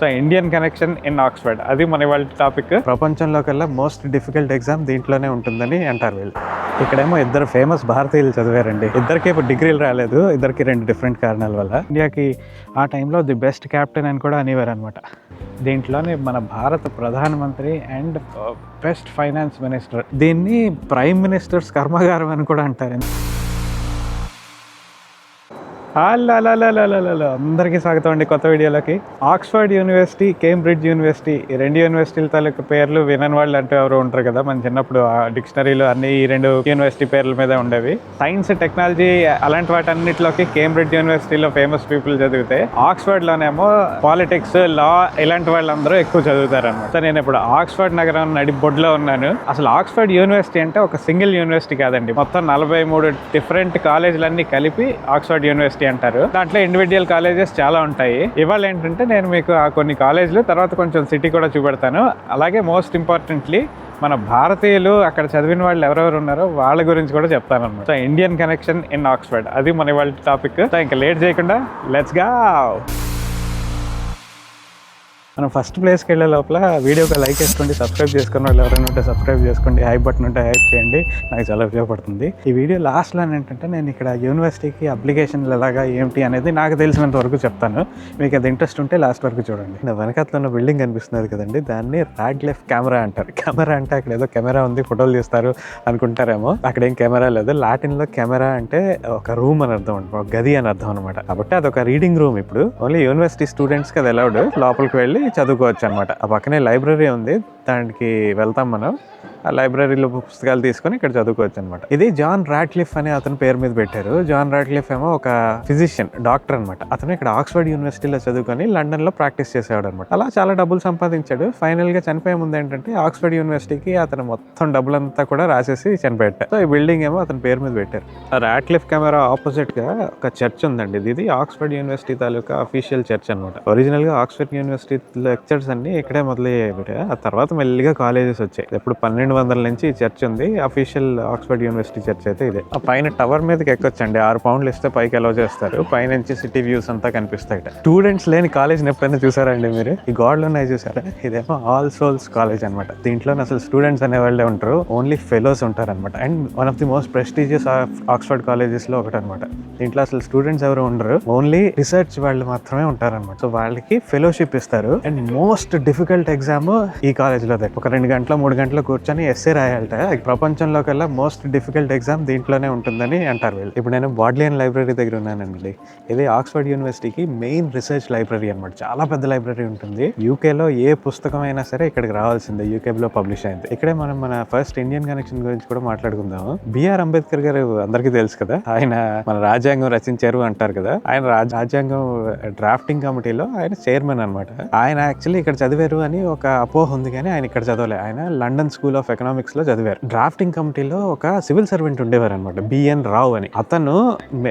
So Indian connection in Oxford, అది మన వాళ్ళ టాపిక్. ప్రపంచంలో కల్లా మోస్ట్ డిఫికల్ట్ ఎగ్జామ్ దీంట్లోనే ఉంటుందని అంటారు వీళ్ళు. ఇక్కడేమో ఇద్దరు ఫేమస్ భారతీయులు చదివారండి. ఇద్దరికి ఇప్పుడు డిగ్రీలు రాలేదు, ఇద్దరికి రెండు డిఫరెంట్ కారణాల వల్ల. ఇండియాకి ఆ టైంలో ది బెస్ట్ క్యాప్టెన్ అని కూడా అనేవారు అనమాట. దీంట్లోనే మన భారత ప్రధానమంత్రి అండ్ బెస్ట్ ఫైనాన్స్ మినిస్టర్, దీన్ని ప్రైమ్ మినిస్టర్స్ కర్మాగారం అని కూడా అంటారు. అందరికీ స్వాగతం అండి కొత్త వీడియోలోకి. ఆక్స్ఫర్డ్ యూనివర్సిటీ, కేంబ్రిడ్జ్ యూనివర్సిటీ, ఈ రెండు యూనివర్సిటీల తాలూకు పేర్లు వినని వాళ్ళు అంటే ఎవరు ఉంటారు కదా. మన చిన్నప్పుడు ఆ డిక్షనరీలో అన్ని ఈ రెండు యూనివర్సిటీ పేర్ల మీద ఉండేవి. సైన్స్, టెక్నాలజీ అలాంటి వాటన్నిటిలోకి కేంబ్రిడ్జ్ యూనివర్సిటీలో ఫేమస్ పీపుల్ చదివితే, ఆక్స్ఫర్డ్ లోనేమో పాలిటిక్స్, లా ఇలాంటి వాళ్ళందరూ ఎక్కువ చదువుతారు అనమాట. సో నేను ఇప్పుడు ఆక్స్ఫర్డ్ నగరం నడిబొడ్లో ఉన్నాను. అసలు ఆక్స్ఫర్డ్ యూనివర్సిటీ అంటే ఒక సింగిల్ యూనివర్సిటీ కాదండి, మొత్తం 43 డిఫరెంట్ కాలేజీలన్నీ కలిపి ఆక్స్ఫర్డ్ యూనివర్సిటీ అంటారు. దాంట్లో ఇండివిజువల్ కాలేజెస్ చాలా ఉంటాయి. ఇవాళ ఏంటంటే నేను మీకు ఆ కొన్ని కాలేజీలు, తర్వాత కొంచెం సిటీ కూడా చూపెడతాను. అలాగే మోస్ట్ ఇంపార్టెంట్లీ మన భారతీయులు అక్కడ చదివిన వాళ్ళు ఎవరెవరు ఉన్నారో వాళ్ళ గురించి కూడా చెప్తాను అన్నమాట. So Indian connection in Oxford, అది మన వాళ్ళ టాపిక్. సో ఇంకా లేట్ చేయకుండా లెట్స్ గో. మనం ఫస్ట్ ప్లేస్కి వెళ్ళే లోపల వీడియోకి లైక్ వేసుకోండి, సబ్స్క్రైబ్ చేసుకున్న వాళ్ళు ఎవరైనా ఉంటే సబ్స్క్రైబ్ చేసుకోండి, హై బటన్ ఉంటే హైప్ చేయండి, నాకు చాలా ఉపయోగపడుతుంది. ఈ వీడియో లాస్ట్లో ఏంటంటే నేను ఇక్కడ యూనివర్సిటీకి అప్లికేషన్లు ఎలాగా ఏంటి అనేది నాకు తెలిసినంత వరకు చెప్తాను. మీకు అది ఇంట్రెస్ట్ ఉంటే లాస్ట్ వరకు చూడండి. నా వెనకాతలో ఉన్న బిల్డింగ్ కనిపిస్తున్నది కదండి, దాన్ని రాడ్క్లిఫ్ కెమెరా అంటారు. కెమెరా అంటే అక్కడ ఏదో కెమెరా ఉంది, ఫోటోలు తీస్తారు అనుకుంటారేమో. అక్కడ ఏం కెమెరా లేదు. లాటిన్లో కెమెరా అంటే ఒక రూమ్ అని అర్థం, ఒక గది అని అర్థం అనమాట. కాబట్టి అదొక రీడింగ్ రూమ్. ఇప్పుడు ఓన్లీ యూనివర్సిటీ స్టూడెంట్స్కి అది అలౌడ్, లోపలికి వెళ్ళి చదువుకోవచ్చు అనమాట. ఆ పక్కనే లైబ్రరీ ఉంది, దానికి వెళ్తాం మనం. ఆ లైబ్రరీలో పుస్తకాలు తీసుకొని ఇక్కడ చదువుకోవచ్చు అనమాట. ఇది జాన్ రాడ్క్లిఫ్ అనే అతని పేరు మీద పెట్టారు. జాన్ రాడ్క్లిఫ్ ఏమో ఒక ఫిజిషియన్, డాక్టర్ అనమాట. అతను ఇక్కడ ఆక్స్ఫర్డ్ యూనివర్సిటీలో చదువుకొని లండన్ లో ప్రాక్టీస్ చేసేవాడు అనమాట. అలా చాలా డబ్బులు సంపాదించాడు. ఫైనల్ గా చనిపోయే ముందు ఏంటంటే ఆక్స్ఫర్డ్ యూనివర్సిటీకి అతను మొత్తం డబ్బులంతా కూడా రాసేసి చనిపోయాడు. సో ఈ బిల్డింగ్ ఏమో అతని పేరు మీద పెట్టారు. ఆ రాడ్క్లిఫ్ కెమెరా ఆపోజిట్ గా ఒక చర్చ్ ఉందండి. ఇది ఆక్స్ఫర్డ్ యూనివర్సిటీ తాలూకా అఫీషియల్ చర్చ్ అనమాట. ఒరిజినల్ గా ఆక్స్ఫర్డ్ యూనివర్సిటీ లెక్చర్స్ అన్ని ఇక్కడే మొదలయ్యాయి. ఆ తర్వాత మెల్లిగా కాలేజెస్ వచ్చాయి. ఎప్పుడు 1200 నుంచి ఈ చర్చ్ ఉంది. అఫీషియల్ ఆక్స్ఫర్డ్ యూనివర్సిటీ చర్చ్ అయితే ఇదే. ఆ పైన టవర్ మీదకి ఎక్కొచ్చండి. 6 పౌండ్లు ఇస్తే పైకి అలౌ చేస్తారు. పైనుంచి సిటీ వ్యూస్ అంతా కనిపిస్తాయి. స్టూడెంట్స్ లేని కాలేజ్ ఎప్పుడైనా చూసారండి మీరు? ఈ గోడలు ఉన్నాయి చూసారా? ఇదేమో ఆల్ సోల్స్ కాలేజ్ అనమాట. దీంట్లో అసలు స్టూడెంట్స్ అనే వాళ్ళే ఉంటారు, ఓన్లీ ఫెలోస్ ఉంటారు అనమాట. And one of the most prestigious Oxford colleges లో ఒకటి అనమాట. దీంట్లో అసలు స్టూడెంట్స్ ఎవరు ఉండరు, ఓన్లీ రీసెర్చ్ వాళ్ళు మాత్రమే ఉంటారనమాట. సో వాళ్ళకి ఫెలోషిప్ ఇస్తారు. అండ్ మోస్ట్ డిఫికల్ట్ ఎగ్జామ్ ఈ కాలేజ్ లో ఒక 2 గంటలు 3 గంటలు కూర్చొని ఎస్సే రాయాలట. ప్రపంచంలో కల్లా మోస్ట్ డిఫికల్ట్ ఎగ్జామ్ దీంట్లోనే ఉంటుందని అంటారు వీళ్ళు. ఇప్పుడు నేను బాడ్లియన్ లైబ్రరీ దగ్గర ఉన్నానండి. ఇది ఆక్స్ఫర్డ్ యూనివర్సిటీకి మెయిన్ రీసెర్చ్ లైబ్రరీ అనమాట. చాలా పెద్ద లైబ్రరీ ఉంటుంది. యూకేలో ఏ పుస్తకం అయినా సరే ఇక్కడికి రావాల్సిందే. యూకేలో పబ్లిష్ అయింది. ఇక్కడే మనం మన ఫస్ట్ ఇండియన్ కనెక్షన్ గురించి కూడా మాట్లాడుకుందాం. బిఆర్ అంబేద్కర్ గారు అందరికీ తెలుసు కదా, ఆయన మన రాజ్యాంగం రచించారు అంటారు కదా. ఆయన రాజ్యాంగం డ్రాఫ్టింగ్ కమిటీలో ఆయన చైర్మన్ అనమాట. ఆయన యాక్చువల్లీ ఇక్కడ చదివారు అని ఒక అపోహ ఉంది, కానీ ఆయన ఇక్కడ చదవలే. ఆయన లండన్ స్కూల్ ఆఫ్ ఎకనామిక్స్ లో చదివారు. డ్రాఫ్టింగ్ కమిటీలో ఒక సివిల్ సర్వెంట్ ఉండేవారు అనమాట, బిఎన్ రావు అని. అతను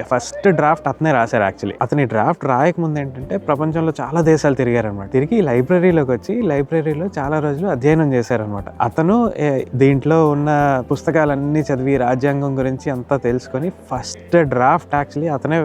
ఫస్ట్ డ్రాఫ్ట్ అతనే రాశారు. యాక్చువల్లీ అతని డ్రాఫ్ట్ రాయకముందు ఏంటంటే ప్రపంచంలో చాలా దేశాలు తిరిగారు అనమాట. తిరిగి లైబ్రరీలోకి వచ్చి లైబ్రరీలో చాలా రోజులు అధ్యయనం చేశారనమాట. అతను దీంట్లో ఉన్న పుస్తకాలన్నీ చదివి రాజ్యాంగం గురించి అంతా తెలుసుకొని ఫస్ట్ డ్రాఫ్ట్ యాక్చువల్లీ అతనే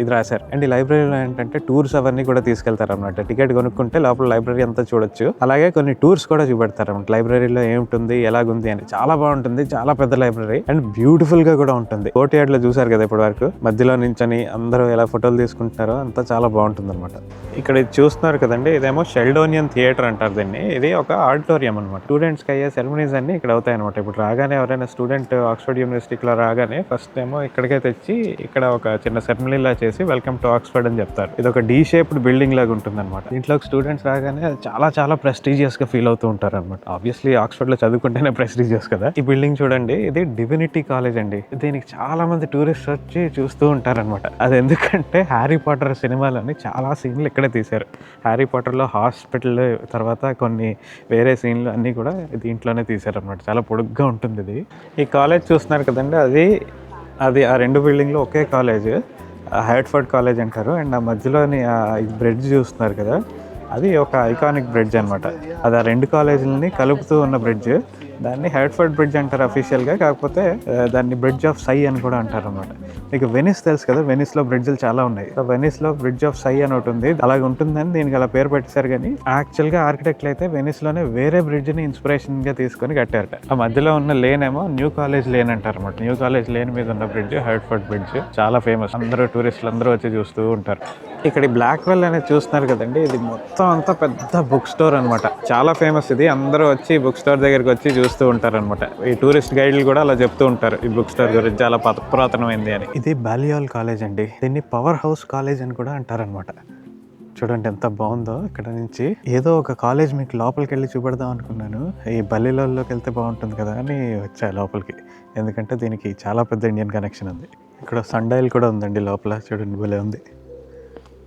ఇది రాశారు. అండ్ ఈ లైబ్రరీలో ఏంటంటే టూర్స్ అవన్నీ కూడా తీసుకెళ్తారు అనమాట. టికెట్ కొనుక్కుంటే లోపల లైబ్రరీ అంతా చూడొచ్చు. అలాగే కొన్ని టూర్స్ కూడా చూపెడతారు అనమాట. లైబ్రరీలో ఏముంటుంది, ఎలాగుంది అని. చాలా బాగుంటుంది, చాలా పెద్ద లైబ్రరీ అండ్ బ్యూటిఫుల్ గా కూడా ఉంటుంది. కోర్ట్ లో చూసారు కదా ఇప్పటి వరకు, మధ్యలో నించొని అందరూ ఎలా ఫోటోలు తీసుకుంటున్నారో అంతా చాలా బాగుంటుంది అనమాట. ఇక్కడ ఇది చూస్తున్నారు కదండి, ఇదేమో షెల్డోనియన్ థియేటర్ అంటారు దీన్ని. ఇది ఒక ఆడిటోరియం అనమాట. స్టూడెంట్స్ కి అయ్యే సెరమనీస్ అన్ని ఇక్కడ అవుతాయి అనమాట. ఇప్పుడు రాగానే ఎవరైనా స్టూడెంట్ ఆక్స్ఫర్డ్ యూనివర్సిటీలో రాగానే ఫస్ట్ ఏమో ఇక్కడికే తెచ్చి ఇక్కడ ఒక చిన్న సెరమనీ లా చేసి వెల్కమ్ టు ఆక్స్ఫర్డ్ అని చెప్తారు. ఇది ఒక డీ షేప్డ్ బిల్డింగ్ లాగా ఉంటుంది అనమాట. దీంట్లో స్టూడెంట్స్ రాగానే చాలా చాలా ప్రెస్టీజియస్ గా ఫీల్ అవుతూ ఉంటారు అనమాట. ఆబ్వియస్లీ ఆక్స్ఫర్డ్ లో చదువుకుంటేనే ప్రెస్టీజియస్ కదా. ఈ బిల్డింగ్ చూడండి, ఇది డివినిటీ కాలేజ్ అండి. దీనికి చాలా మంది టూరిస్ట్ వచ్చి చూస్తూ ఉంటారనమాట. అది ఎందుకంటే హ్యారీ పాటర్ సినిమాలని చాలా సీన్లు ఇక్కడే తీశారు. హ్యారీ పాటర్ లో హాస్పిటల్, తర్వాత కొన్ని వేరే సీన్లు అన్ని కూడా దీంట్లోనే తీశారనమాట. చాలా పొడుగ్గా ఉంటుంది ఇది. ఈ కాలేజ్ చూస్తున్నారు కదండి, అది ఆ 2 బిల్డింగ్లు ఒకే కాలేజ్, హెర్ట్ఫోర్డ్ కాలేజ్ అంటారు. అండ్ ఆ మధ్యలోని బ్రిడ్జ్ చూస్తున్నారు కదా, అది ఒక ఐకానిక్ బ్రిడ్జ్ అనమాట. అది ఆ 2 కాలేజీలని కలుపుతూ ఉన్న బ్రిడ్జ్. దాన్ని హెర్ట్ఫోర్డ్ బ్రిడ్జ్ అంటారు అఫీషియల్గా, కాకపోతే దాన్ని బ్రిడ్జ్ ఆఫ్ సై అని కూడా అంటారు అనమాట. మీకు వెనిస్ తెలుసు కదా, వెనిస్లో బ్రిడ్జ్లు చాలా ఉన్నాయి. సో వెనిస్లో బ్రిడ్జ్ ఆఫ్ సై అని ఒకటి ఉంది, అలాగ ఉంటుందని దీనికి అలా పేరు పెట్టేశారు. కానీ యాక్చువల్గా ఆర్కిటెక్ట్లు అయితే వెనిస్లోనే వేరే బ్రిడ్జ్ని ఇన్స్పిరేషన్గా తీసుకొని కట్టారట. ఆ మధ్యలో ఉన్న లేన్ ఏమో న్యూ కాలేజ్ లేన్ అంటారు అనమాట. న్యూ కాలేజ్ లేన్ మీద ఉన్న బ్రిడ్జ్ హెర్ట్ఫోర్డ్ బ్రిడ్జ్, చాలా ఫేమస్. అందరూ టూరిస్టులు అందరూ వచ్చి చూస్తూ ఉంటారు. ఇక్కడ బ్లాక్ వెల్ అనేది చూస్తున్నారు కదండి, ఇది మొత్తం అంతా పెద్ద బుక్ స్టోర్ అనమాట. చాలా ఫేమస్ ఇది, అందరూ వచ్చి బుక్ స్టోర్ దగ్గరికి వచ్చి చూస్తూ ఉంటారు అనమాట. ఈ టూరిస్ట్ గైడ్లు కూడా అలా చెప్తూ ఉంటారు ఈ బుక్ స్టోర్ గురించి, చాలా పురాతనమైంది అని. ఇది బాలియాల్ కాలేజ్ అండి, దీన్ని పవర్ హౌస్ కాలేజ్ అని కూడా అంటారనమాట. చూడండి ఎంత బాగుందో. ఇక్కడ నుంచి ఏదో ఒక కాలేజ్ మీకు లోపలికి వెళ్ళి చూపెడదాం అనుకున్నాను, ఈ బల్లిలోకి వెళ్తే బాగుంటుంది కదా అని వచ్చా లోపలికి. ఎందుకంటే దీనికి చాలా పెద్ద ఇండియన్ కనెక్షన్ ఉంది. ఇక్కడ సండైల్ కూడా ఉందండి లోపల, చూడండి భలే ఉంది.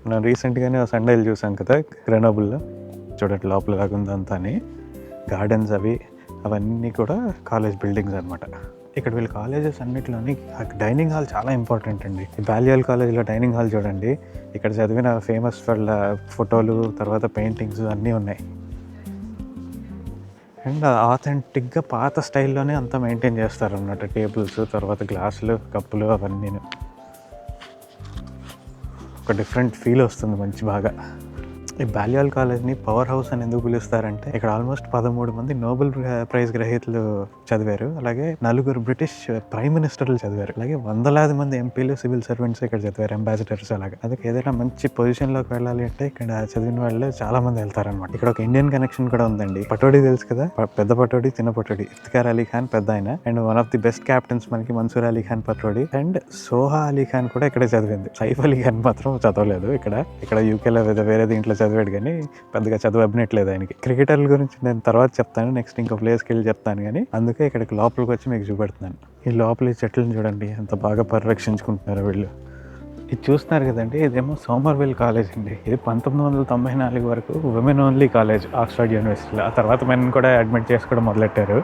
మనం రీసెంట్గానే సండైల్ చూసాం కదా గ్రెనోబుల్లో, చూడండి లోపల లాగుందంతా అని. గార్డెన్స్ అవన్నీ కూడా కాలేజ్ బిల్డింగ్స్ అనమాట. ఇక్కడ వీళ్ళ కాలేజెస్ అన్నిటిలోని డైనింగ్ హాల్ చాలా ఇంపార్టెంట్ అండి. బాలియాల్ కాలేజ్లో డైనింగ్ హాల్ చూడండి, ఇక్కడ చదివిన ఫేమస్ వాళ్ళ ఫోటోలు, తర్వాత పెయింటింగ్స్ అన్నీ ఉన్నాయి. అండ్ ఆథెంటిక్గా పాత స్టైల్లోనే అంతా మెయింటైన్ చేస్తారు అన్నమాట. టేబుల్స్, తర్వాత గ్లాసులు, కప్పులు అవన్నీ ఒక డిఫరెంట్ ఫీల్ వస్తుంది మంచి బాగా. ఈ బాలియాల్ కాలేజ్ని పవర్ హౌస్ అని ఎందుకు పిలుస్తారంటే ఇక్కడ ఆల్మోస్ట్ 13 మంది నోబెల్ ప్రైజ్ గ్రహీతలు చదివారు, అలాగే 4 బ్రిటిష్ ప్రైమ్ మినిస్టర్లు చదివారు, అలాగే వందలాది మంది ఎంపీలు, సివిల్ సర్వెంట్స్ ఇక్కడ చదివారు, అంబాసిడర్స్. అలాగే అందుకే ఏదైనా మంచి పొజిషన్లోకి వెళ్ళాలి అంటే ఇక్కడ చదివిన వాళ్ళు చాలా మంది వెళ్తారనమాట. ఇక్కడ ఒక ఇండియన్ కనెక్షన్ కూడా ఉందండి. పటోడి తెలుసు కదా, పెద్ద పటోడి, చిన్న పటోడి. ఇఫ్తిఖార్ అలీ ఖాన్ పెద్ద ఆయన, and one of the best captains మనకి మన్సూర్ అలీ ఖాన్ పటోడి, అండ్ సోహా అలీ ఖాన్ కూడా ఇక్కడే చదివింది. సైఫ్ అలీ ఖాన్ మాత్రం చదవలేదు, ఇక్కడ యూకేలో వేరే దీంట్లో చదివాడు కానీ పెద్దగా చదువు అబ్బినట్లేదు ఆయనకి. క్రికెటర్ల గురించి నేను తర్వాత చెప్తాను, నెక్స్ట్ ఇంకో ప్లేస్కి వెళ్ళి చెప్తాను. కానీ అందుకే ఇక్కడికి లోపలికి వచ్చి మీకు చూపెడుతున్నాను. ఈ లోపల ఈ చెట్లను చూడండి ఎంత బాగా పరిరక్షించుకుంటున్నారు వీళ్ళు. ఇది చూస్తున్నారు కదండి, ఇదేమో సోమర్వెల్ కాలేజ్ అండి. ఇది 1994 వరకు విమెన్ ఓన్లీ కాలేజ్ ఆక్స్ఫర్డ్ యూనివర్సిటీలో. ఆ తర్వాత మెన్ కూడా అడ్మిట్ చేసుకోవడం మొదలెట్టారు.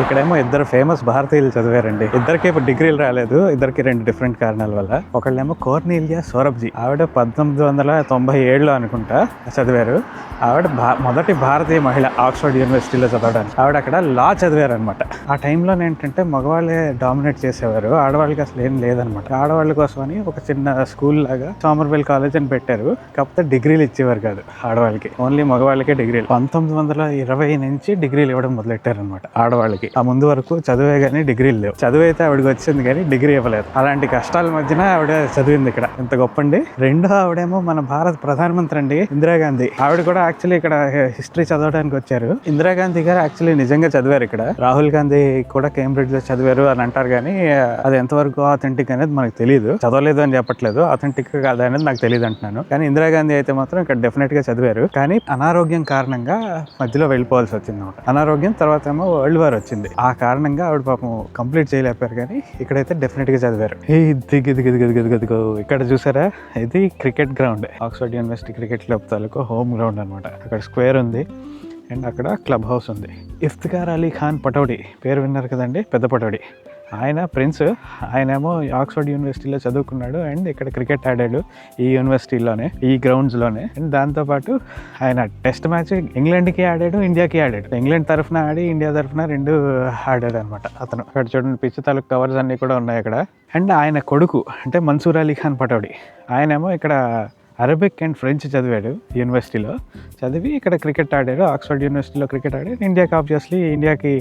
ఇక్కడేమో 2 ఫేమస్ భారతీయులు చదివారండి. ఇద్దరికి ఇప్పుడు డిగ్రీలు రాలేదు, ఇద్దరికి 2 డిఫరెంట్ కారణాల వల్ల. ఒకళ్ళేమో కోర్నీలియా సోరబ్జీ, ఆవిడ 1997లో అనుకుంటా చదివారు. ఆవిడ మొదటి భారతీయ మహిళ ఆక్స్ఫర్డ్ యూనివర్సిటీలో చదవడానికి. ఆవిడ అక్కడ లా చదివారు అనమాట. ఆ టైంలో ఏంటంటే మగవాళ్ళే డామినేట్ చేసేవారు, ఆడవాళ్ళకి అసలు ఏం లేదనమాట. ఆడవాళ్ళ కోసం అని ఒక చిన్న స్కూల్ లాగా సోమర్వెల్ కాలేజ్ అని పెట్టారు. కాకపోతే డిగ్రీలు ఇచ్చేవారు కాదు ఆడవాళ్ళకి, ఓన్లీ మగవాళ్ళకే డిగ్రీలు. 1920 నుంచి డిగ్రీలు ఇవ్వడం మొదలెట్టారు అనమాట ఆడవాళ్ళకి. ఆ ముందు వరకు చదివే కానీ డిగ్రీలు లేవు. చదువు అయితే ఆవిడకి వచ్చింది కానీ డిగ్రీ ఇవ్వలేదు. అలాంటి కష్టాల మధ్యన ఆవిడ చదివింది ఇక్కడ. ఎంత గొప్ప అండి. రెండో ఆవిడేమో మన భారత ప్రధానమంత్రి అండి, ఇందిరాగాంధీ. ఆవిడ కూడా యాక్చువల్లీ ఇక్కడ హిస్టరీ చదవడానికి వచ్చారు. ఇందిరాగాంధీ గారు యాక్చువల్లీ నిజంగా చదివారు ఇక్కడ. రాహుల్ గాంధీ కూడా కేంబ్రిడ్జ్ లో చదివారు అని అంటారు కానీ అది ఎంతవరకు ఆథెంటిక్ అనేది మనకు తెలియదు. చదవలేదు అని చెప్పట్లేదు, ఆథెంటిక్ కాదు అనేది నాకు తెలియదు అంటున్నాను. కానీ ఇందిరాగాంధీ అయితే మాత్రం ఇక్కడ డెఫినెట్ గా చదివారు. కానీ అనారోగ్యం కారణంగా మధ్యలో వెళ్ళిపోవాల్సి వచ్చింది అనమాట. అనారోగ్యం తర్వాత ఏమో వరల్డ్ వార్ వచ్చింది. ఆ కారణంగా ఆవిడ పాపం కంప్లీట్ చేయలేపారు. కానీ ఇక్కడైతే డెఫినెట్ గా చదివారు. ఇక్కడ చూసారా, ఇది cricket ground, Oxford university cricket club తాలూకు హోమ్ గ్రౌండ్ అనమాట. అక్కడ స్క్వేర్ ఉంది అండ్ అక్కడ క్లబ్ హౌస్ ఉంది. ఇఫ్తిఖార్ అలీ ఖాన్ పటోడి పేరు విన్నారు కదండి, పెద్ద పటోడి. ఆయన ప్రిన్స్, ఆయనేమో ఆక్స్ఫర్డ్ యూనివర్సిటీలో చదువుకున్నాడు అండ్ ఇక్కడ క్రికెట్ ఆడాడు ఈ యూనివర్సిటీలోనే, ఈ గ్రౌండ్స్లోనే. అండ్ దాంతోపాటు ఆయన టెస్ట్ మ్యాచ్ ఇంగ్లాండ్కి ఆడాడు, ఇండియాకి ఆడాడు. ఇంగ్లాండ్ తరఫున ఆడి ఇండియా తరఫున 2 ఆడాడు అనమాట అతను. అక్కడ చూడండి పిచ్ తాలూకు కవర్స్ అన్నీ కూడా ఉన్నాయి అక్కడ. అండ్ ఆయన కొడుకు అంటే మన్సూర్ అలీ ఖాన్ పటోడి, ఆయనేమో ఇక్కడ అరబిక్ అండ్ ఫ్రెంచ్ చదివాడు యూనివర్సిటీలో. చదివి ఇక్కడ క్రికెట్ ఆడాడు, ఆక్స్ఫర్డ్ యూనివర్సిటీలో క్రికెట్ ఆడాడు. ఇండియాకి ఆబ్వియస్లీ ఇండియాకి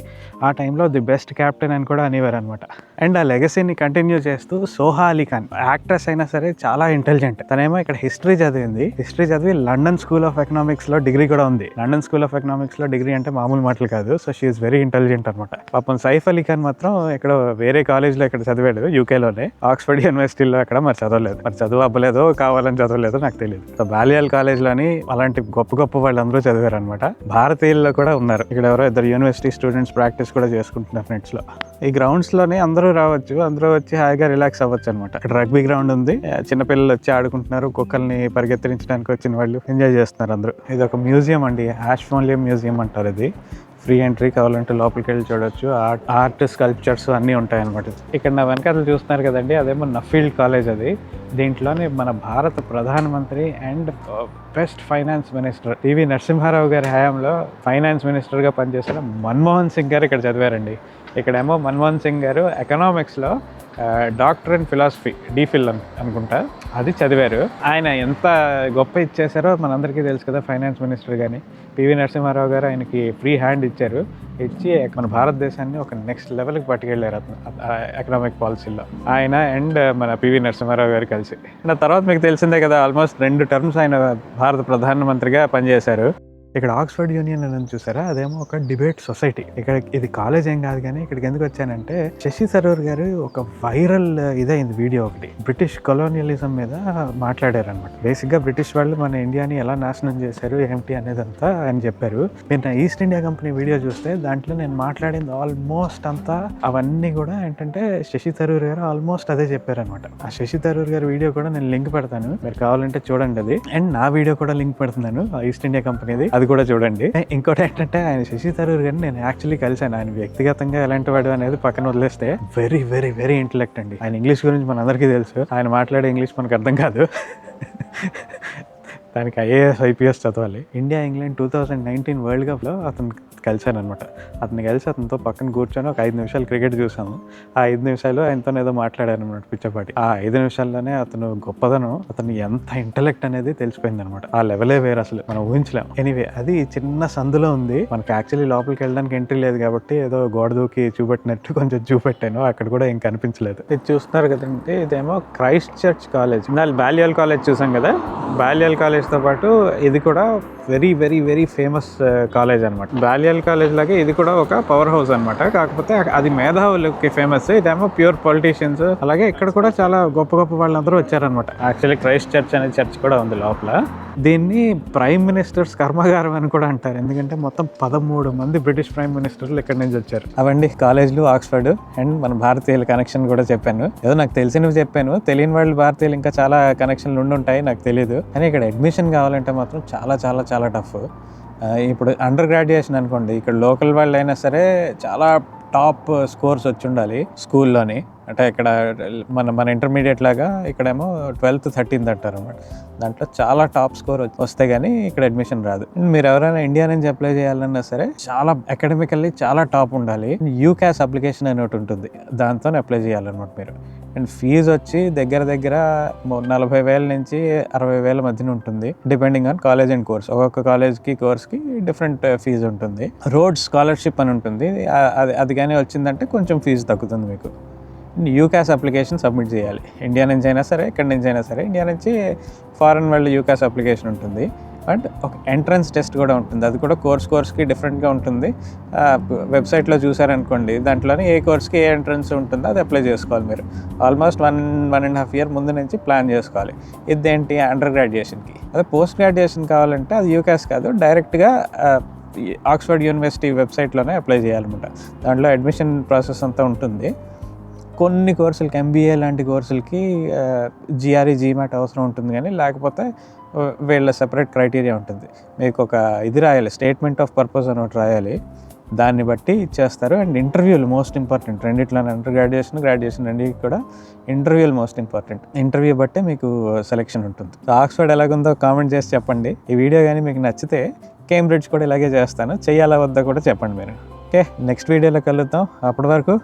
ఆ టైంలో ది బెస్ట్ క్యాప్టెన్ అని కూడా అనేవారు అనమాట. అండ్ ఆ లెగసీని కంటిన్యూ చేస్తూ సోహా అలీ ఖాన్ యాక్ట్రెస్ అయినా సరే చాలా ఇంటెలిజెంట్. తనేమో ఇక్కడ హిస్టరీ చదివింది. హిస్టరీ చదివి లండన్ స్కూల్ ఆఫ్ ఎకనామిక్స్లో డిగ్రీ కూడా ఉంది. లండన్ స్కూల్ ఆఫ్ ఎకనామిక్స్లో డిగ్రీ అంటే మామూలు మాటలు కాదు. So she is very intelligent అనమాట. పాపం సైఫ్ అలీ ఖాన్ మాత్రం ఇక్కడ వేరే కాలేజ్లో ఇక్కడ చదివాడు, యూకేలోనే. ఆక్స్ఫర్డ్ యూనివర్సిటీలో అక్కడ మరి చదవలేదు. మరి చదువు అవ్వలేదో కావాలని చదవలేదో నాకు తెలియదు. సో బాలియాల్ కాలేజ్లోని అలాంటి గొప్ప గొప్ప వాళ్ళందరూ చదివారు అనమాట. భారతీయుల్లో కూడా ఉన్నారు. ఇక్కడ ఎవరో 2 యూనివర్సిటీ స్టూడెంట్స్ ప్రాక్టీస్ కూడా చేసుకుంటున్నారు నెట్స్ లో. ఈ గ్రౌండ్స్ లోనే అందరూ రావచ్చు, అందరూ వచ్చి హాయిగా రిలాక్స్ అవ్వచ్చు అనమాట. ఇక్కడ రగ్బీ గ్రౌండ్ ఉంది, చిన్నపిల్లలు వచ్చి ఆడుకుంటున్నారు, కుక్కల్ని పరిగెత్తించడానికి వచ్చిన వాళ్ళు ఎంజాయ్ చేస్తున్నారు అందరూ. ఇది ఒక మ్యూజియం అండి, యాష్మోలియం మ్యూజియం అంటారు. ఇది ఫ్రీ ఎంట్రీ, కావాలంటే లోపలికి వెళ్ళి చూడొచ్చు. ఆర్ట్ స్కల్ప్చర్స్ అన్నీ ఉంటాయన్నమాట. ఇక్కడ నా వెనకాల చూస్తున్నారు కదండి, అదేమో నఫీల్డ్ కాలేజ్. అది దీంట్లోనే మన భారత ప్రధానమంత్రి and best finance minister PV Narasimha Rao గారి హయాంలో ఫైనాన్స్ మినిస్టర్గా పనిచేసిన మన్మోహన్ సింగ్ గారు ఇక్కడ చదివారండి. ఇక్కడేమో మన్మోహన్ సింగ్ గారు ఎకనామిక్స్లో డాక్టర్ ఇన్ ఫిలాసఫీ DPhil అనుకుంటా అది చదివారు. ఆయన ఎంత గొప్ప ఇచ్చేసారో మనందరికీ తెలుసు కదా. ఫైనాన్స్ మినిస్టర్ కానీ పివి నరసింహారావు గారు ఆయనకి ఫ్రీ హ్యాండ్ ఇచ్చారు. ఇచ్చి మన భారతదేశాన్ని ఒక నెక్స్ట్ లెవెల్కి పట్టుకెళ్ళారు ఎకనామిక్ పాలసీలో ఆయన అండ్ మన పివి నరసింహారావు గారు కలిసి. తర్వాత మీకు తెలిసిందే కదా, ఆల్మోస్ట్ 2 టర్మ్స్ ఆయన భారత ప్రధానమంత్రిగా పనిచేశారు. ఇక్కడ ఆక్స్ఫర్డ్ యూనియన్ అని చూసారా, అదేమో ఒక డిబేట్ సొసైటీ. ఇక్కడ ఇది కాలేజ్ ఏం కాదు, కానీ ఇక్కడికి ఎందుకు వచ్చానంటే శశి థరూర్ గారు ఒక వైరల్ ఇదైంది వీడియో ఒకటి, బ్రిటిష్ కొలోనియలిజం మీద మాట్లాడారు అనమాట. బేసిక్గా బ్రిటిష్ వాళ్ళు మన ఇండియాని ఎలా నాశనం చేశారు ఏంటి అనేదంతా ఆయన చెప్పారు. మీరు నా ఈస్ట్ ఇండియా కంపెనీ వీడియో చూస్తే దాంట్లో నేను మాట్లాడింది ఆల్మోస్ట్ అంతా అవన్నీ కూడా ఏంటంటే శశి థరూర్ గారు ఆల్మోస్ట్ అదే చెప్పారు అనమాట. ఆ శశి థరూర్ గారి వీడియో కూడా నేను లింక్ పెడతాను, మీరు కావాలంటే చూడండి అది. అండ్ నా వీడియో కూడా లింక్ పెడుతున్నాను ఈస్ట్ ఇండియా కంపెనీది, అది కూడా చూడండి. ఇంకోటి ఏంటంటే ఆయన శశి థరూర్ గారిని నేను యాక్చువల్లీ కలిసాను. ఆయన వ్యక్తిగతంగా ఎలాంటి వాడు అనేది పక్కన వదిలేస్తే వెరీ వెరీ వెరీ ఇంటెలెక్ట్ అండి. ఆయన ఇంగ్లీష్ గురించి మన అందరికీ తెలుసు, ఆయన మాట్లాడే ఇంగ్లీష్ మనకు అర్థం కాదు. దానికి IAS IPS చదవాలి. ఇండియా ఇంగ్లాండ్ 2019 వరల్డ్ కప్లో అతను కలిశాను అనమాట. అతను కలిసి అతనితో పక్కన కూర్చొని ఒక 5 నిమిషాలు క్రికెట్ చూసాము. ఆ 5 నిమిషాలు ఆయనతో ఏదో మాట్లాడాను అనమాట పిచ్చపాటి. ఆ 5 నిమిషాల్లోనే అతను గొప్పదనం, అతను ఎంత ఇంటెలెక్ట్ అనేది తెలిసిపోయింది అనమాట. ఆ లెవెలే వేరు, అసలు మనం ఊహించలేము. ఎనీవే, అది చిన్న సందులో ఉంది. మనకి యాక్చువల్లీ లోపలికి వెళ్ళడానికి ఎంట్రీ లేదు కాబట్టి ఏదో గోడ దూకి చూపెట్టినట్టు కొంచెం చూపెట్టాను, అక్కడ కూడా ఏం కనిపించలేదు. ఇది చూస్తున్నారు కదండి, ఇదేమో క్రైస్ట్ చర్చ్ కాలేజ్. బాల్యాల్ కాలేజ్ చూసాం కదా, బాల్యాల్ కాలేజ్తో పాటు ఇది కూడా very very very famous college అనమాట. బాల్యాల్ కాలేజ్ లాగే ఇది కూడా ఒక పవర్ హౌస్ అనమాట. కాకపోతే అది మేధావులకి ఫేమస్, ఇదేమో ప్యూర్ పొలిటీషియన్స్. అలాగే ఇక్కడ కూడా చాలా గొప్ప గొప్ప వాళ్ళందరూ వచ్చారనమాట. యాక్చువల్లీ క్రైస్ట్ చర్చ్ అనే చర్చ్ కూడా ఉంది లోపల. దీన్ని ప్రైమ్ మినిస్టర్స్ కర్మాగారం అని కూడా అంటారు, ఎందుకంటే మొత్తం 13 మంది బ్రిటిష్ ప్రైమ్ మినిస్టర్లు ఇక్కడ నుంచి వచ్చారు. అవండి కాలేజ్లు, ఆక్స్ఫర్డ్. అండ్ మన భారతీయుల కనెక్షన్ కూడా చెప్పాను, ఏదో నాకు తెలిసినవి చెప్పాను. తెలియని వాళ్ళు భారతీయులు ఇంకా చాలా కనెక్షన్లు ఉండుంటాయి, నాకు తెలియదు. కానీ ఇక్కడ అడ్మిషన్ కావాలంటే మాత్రం చాలా చాలా చాలా టఫ్. ఇప్పుడు అండర్ గ్రాడ్యుయేషన్ అనుకోండి, ఇక్కడ లోకల్ వాళ్ళు అయినా సరే చాలా టాప్ స్కోర్స్ వచ్చి ఉండాలి స్కూల్లోని. అంటే ఇక్కడ మన ఇంటర్మీడియట్ లాగా ఇక్కడేమో 12th 13th అంటారు అనమాట. దాంట్లో చాలా టాప్ స్కోర్ వస్తే కానీ ఇక్కడ అడ్మిషన్ రాదు. మీరు ఎవరైనా ఇండియా నుంచి అప్లై చేయాలన్నా సరే చాలా అకాడమికల్లీ చాలా టాప్ ఉండాలి. UCAS అప్లికేషన్ అని ఒకటి ఉంటుంది, దాంతో అప్లై చేయాలన్నమాట మీరు. అండ్ ఫీజు వచ్చి దగ్గర 40,000 నుంచి 60,000 మధ్యన ఉంటుంది, depending on college and course. ఒక్కొక్క కోర్స్కి డిఫరెంట్ ఫీజు ఉంటుంది. రోడ్ స్కాలర్షిప్ అని ఉంటుంది, అది కానీ వచ్చిందంటే కొంచెం ఫీజు తగ్గుతుంది మీకు. UCAS అప్లికేషన్ సబ్మిట్ చేయాలి. ఇండియా నుంచి అయినా సరే, ఎక్కడి నుంచి అయినా సరే. ఇండియా నుంచి ఫారెన్ వాళ్ళు UCAS అప్లికేషన్ ఉంటుంది. అండ్ ఒక ఎంట్రన్స్ టెస్ట్ కూడా ఉంటుంది, అది కూడా కోర్స్కి డిఫరెంట్గా ఉంటుంది. వెబ్సైట్లో చూసారనుకోండి, దాంట్లోనే ఏ కోర్స్కి ఏ ఎంట్రన్స్ ఉంటుందో అది అప్లై చేసుకోవాలి మీరు. ఆల్మోస్ట్ 1.5 year ముందు నుంచి ప్లాన్ చేసుకోవాలి. ఇదేంటి అండర్ గ్రాడ్యుయేషన్కి. అదే పోస్ట్ గ్రాడ్యుయేషన్ కావాలంటే అది UCAS కాదు, డైరెక్ట్గా ఆక్స్ఫర్డ్ యూనివర్సిటీ వెబ్సైట్లోనే అప్లై చేయాలన్నమాట. దాంట్లో అడ్మిషన్ ప్రాసెస్ అంతా ఉంటుంది. కొన్ని కోర్సులకి, MBA లాంటి కోర్సులకి GRE GMAT అవసరం ఉంటుంది, కానీ లేకపోతే వీళ్ళ సెపరేట్ క్రైటీరియా ఉంటుంది. మీకు ఒక ఇది రాయాలి, స్టేట్మెంట్ ఆఫ్ పర్పస్ అని ఒకటి రాయాలి, దాన్ని బట్టి ఇచ్చేస్తారు. అండ్ ఇంటర్వ్యూలు మోస్ట్ ఇంపార్టెంట్ రెండిట్లో, అండర్ గ్రాడ్యుయేషన్ రెండింటికి కూడా ఇంటర్వ్యూలు మోస్ట్ ఇంపార్టెంట్. ఇంటర్వ్యూ బట్టే మీకు సెలెక్షన్ ఉంటుంది. ఆక్స్ఫర్డ్ ఎలాగుందో కామెంట్ చేసి చెప్పండి. ఈ వీడియో కానీ మీకు నచ్చితే కేంబ్రిడ్జ్ కూడా ఇలాగే చేస్తాను, చెయ్యాలా వద్దా కూడా చెప్పండి మీరు. ఓకే, నెక్స్ట్ వీడియోలో కలుద్దాం. అప్పటి వరకు